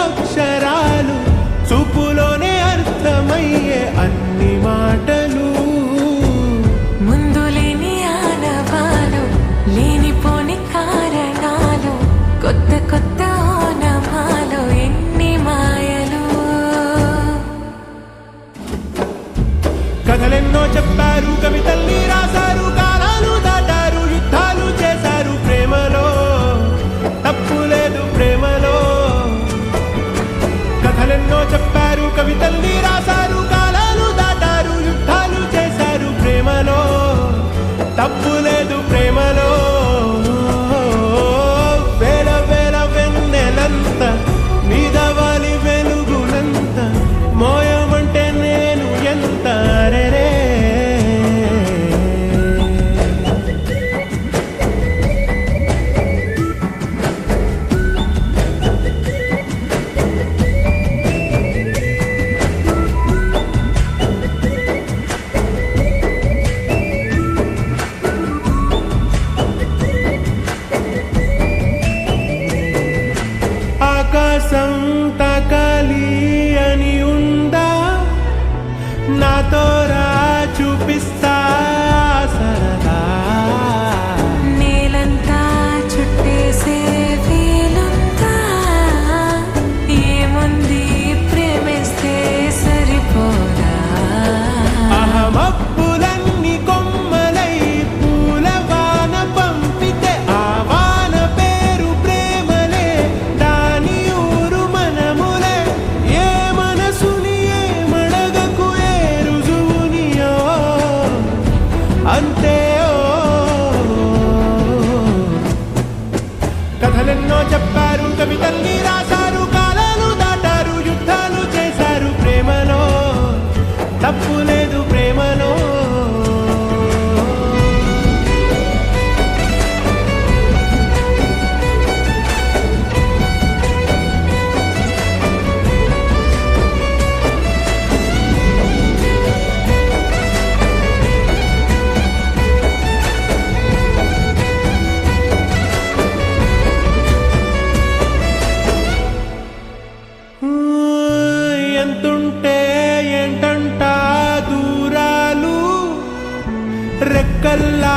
అక్షరాలు చూపులోనే అర్థమయ్యే అన్ని మాటలు ముందు లేని ఆనవాలు లేనిపోని కారణాలు కొత్త కొత్త ఓనమాలు ఎన్ని మాయలు కథలెన్నో చెప్పారు కవితల్ని రాశారు కాలాలు దాటారు యుద్ధాలు చేశారు ప్రేమలో తప్పు లేదు ప్రేమలో కథలెన్నో చెప్పారు కవితల్ని రాశారు కాలాలు దాటారు యుద్ధాలు చేశారు ప్రేమలో తప్పు లేదు ప్రేమలో వేల వేల వెన్నెలంత మీద వాలి వెలుగులంత మోయమంటే నేను ఎంత రే ఆకాశం తాకాలి అని ఉందా నాతో రా చూపిస్తా సరదా నేలంతా చుట్టేసే వీలుందా ఏముంది ప్రేమిస్తే సరిపోదా అహమప్పులన్నీ కొమ్మలై పూల వాన పంపితే ఆ వాన పేరు ప్రేమలే దాని ఊరు మనములే ఏ మనసుని ఏ మడగకు ఏ రుజువునియో అంతే కథలెన్నో చెప్పారు కవితల్ని రాశారు కాలాలు దాటారు యుద్ధాలు చేశారు ప్రేమలో తప్పు లేదు ప్రేమలో ఎంతుంటే ఏంటంట దూరాలు రెక్కల్లా